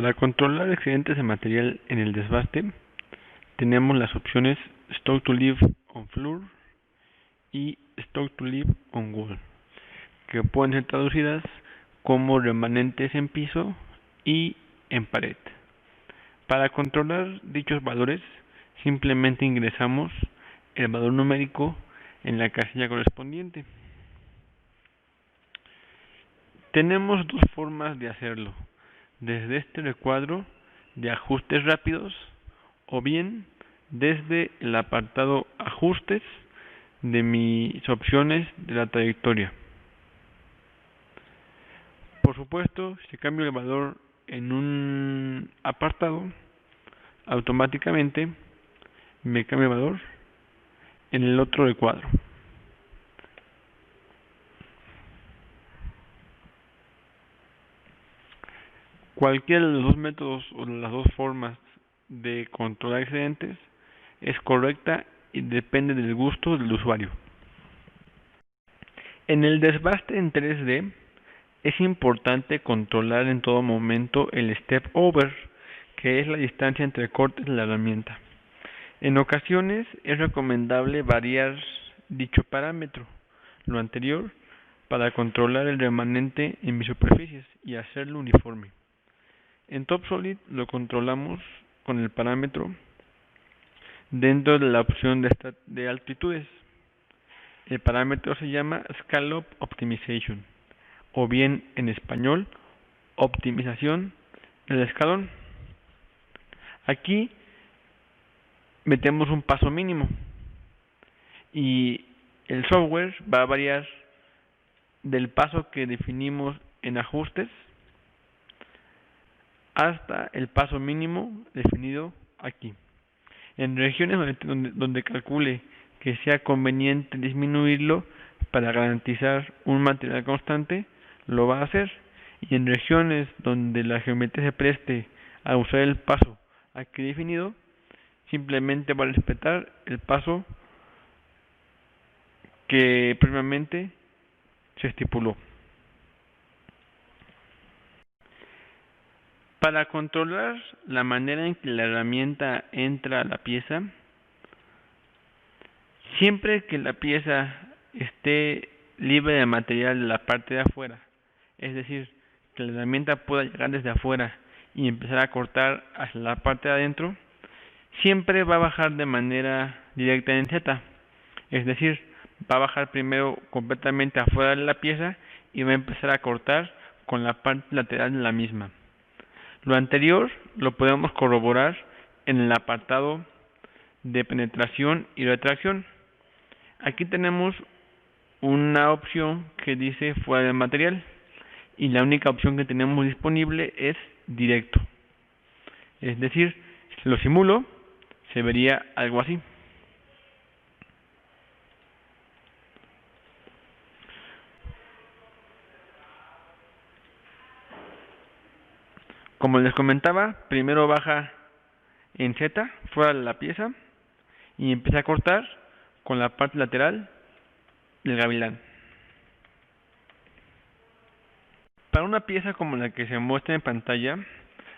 Para controlar excedentes de material en el desbaste, tenemos las opciones Stock to Leave on Floor y Stock to Leave on Wall, que pueden ser traducidas como remanentes en piso y en pared. Para controlar dichos valores, simplemente ingresamos el valor numérico en la casilla correspondiente. Tenemos dos formas de hacerlo: desde este recuadro de ajustes rápidos o bien desde el apartado ajustes de mis opciones de la trayectoria. Por supuesto, si cambio el valor en un apartado, automáticamente me cambia el valor en el otro recuadro. Cualquiera de los dos métodos o de las dos formas de controlar excedentes es correcta y depende del gusto del usuario. En el desbaste en 3D es importante controlar en todo momento el step over, que es la distancia entre cortes de la herramienta. En ocasiones es recomendable variar dicho parámetro, lo anterior, para controlar el remanente en mis superficies y hacerlo uniforme. En TopSolid lo controlamos con el parámetro dentro de la opción de altitudes. El parámetro se llama Scallop Optimization, o bien en español, optimización del escalón. Aquí metemos un paso mínimo y el software va a variar del paso que definimos en ajustes hasta el paso mínimo definido aquí. En regiones donde calcule que sea conveniente disminuirlo para garantizar un material constante, lo va a hacer. Y en regiones donde la geometría se preste a usar el paso aquí definido, simplemente va a respetar el paso que previamente se estipuló. Para controlar la manera en que la herramienta entra a la pieza, siempre que la pieza esté libre de material de la parte de afuera, es decir, que la herramienta pueda llegar desde afuera y empezar a cortar hacia la parte de adentro, siempre va a bajar de manera directa en Z, es decir, va a bajar primero completamente afuera de la pieza y va a empezar a cortar con la parte lateral de la misma. Lo anterior lo podemos corroborar en el apartado de penetración y retracción. Aquí tenemos una opción que dice fuera del material y la única opción que tenemos disponible es directo. Es decir, si lo simulo, se vería algo así. Como les comentaba, primero baja en Z, fuera de la pieza, y empieza a cortar con la parte lateral del gavilán. Para una pieza como la que se muestra en pantalla,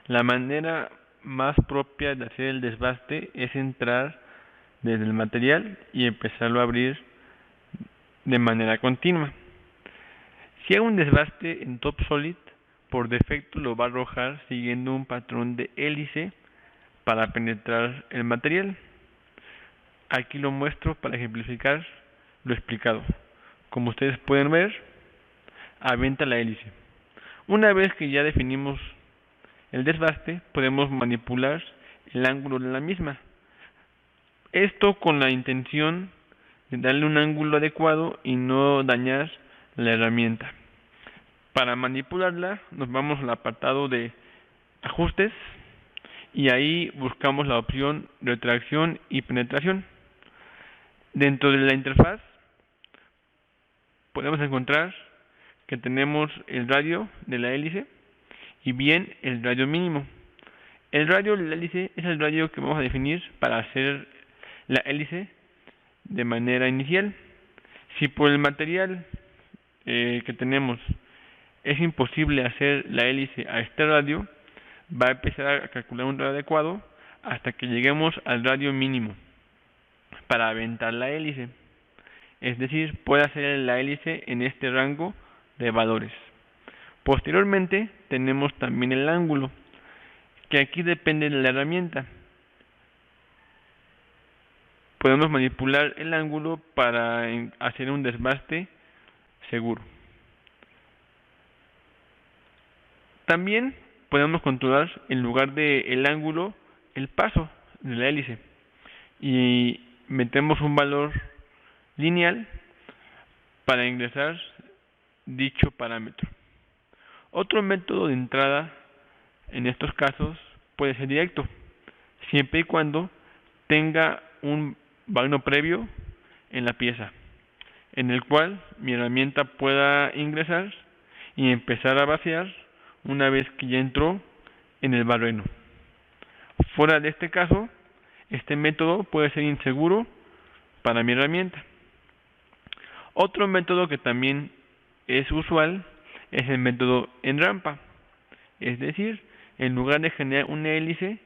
la manera más propia de hacer el desbaste es entrar desde el material y empezarlo a abrir de manera continua. Si hago un desbaste en TopSolid, por defecto lo va a arrojar siguiendo un patrón de hélice para penetrar el material. Aquí lo muestro para ejemplificar lo explicado. Como ustedes pueden ver, avienta la hélice. Una vez que ya definimos el desbaste, podemos manipular el ángulo de la misma. Esto con la intención de darle un ángulo adecuado y no dañar la herramienta. Para manipularla, nos vamos al apartado de ajustes y ahí buscamos la opción retracción y penetración. Dentro de la interfaz podemos encontrar que tenemos el radio de la hélice y bien el radio mínimo. El radio de la hélice es el radio que vamos a definir para hacer la hélice de manera inicial. Si por el material que tenemos es imposible hacer la hélice a este radio, va a empezar a calcular un radio adecuado hasta que lleguemos al radio mínimo para aventar la hélice. Es decir, puede hacer la hélice en este rango de valores. Posteriormente tenemos también el ángulo, que aquí depende de la herramienta. Podemos manipular el ángulo para hacer un desbaste seguro. También podemos controlar, en lugar del ángulo, el paso de la hélice y metemos un valor lineal para ingresar dicho parámetro. Otro método de entrada en estos casos puede ser directo, siempre y cuando tenga un vano previo en la pieza, en el cual mi herramienta pueda ingresar y empezar a vaciar una vez que ya entró en el barreno. Fuera de este caso, este método puede ser inseguro para mi herramienta. Otro método que también es usual es el método en rampa, es decir, en lugar de generar una hélice,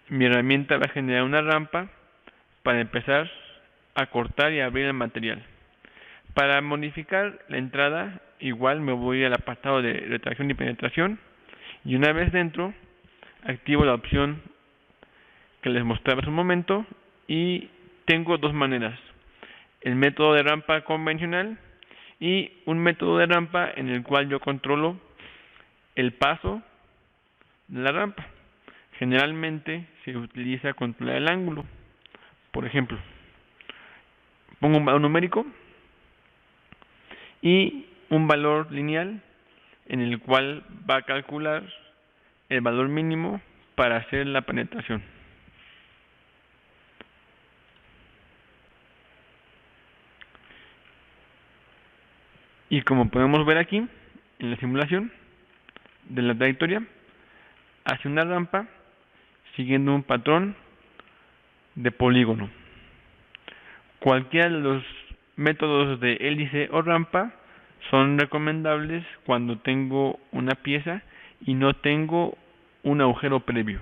mi herramienta va a generar una rampa para empezar a cortar y abrir el material. Para modificar la entrada, igual me voy al apartado de retracción y penetración, y una vez dentro, activo la opción que les mostraba hace un momento y tengo dos maneras: el método de rampa convencional y un método de rampa en el cual yo controlo el paso de la rampa. Generalmente se utiliza controlar el ángulo. Por ejemplo, pongo un valor numérico y un valor lineal en el cual va a calcular el valor mínimo para hacer la penetración. Y como podemos ver aquí en la simulación de la trayectoria, hace una rampa siguiendo un patrón de polígono. Cualquiera de los métodos de hélice o rampa son recomendables cuando tengo una pieza y no tengo un agujero previo.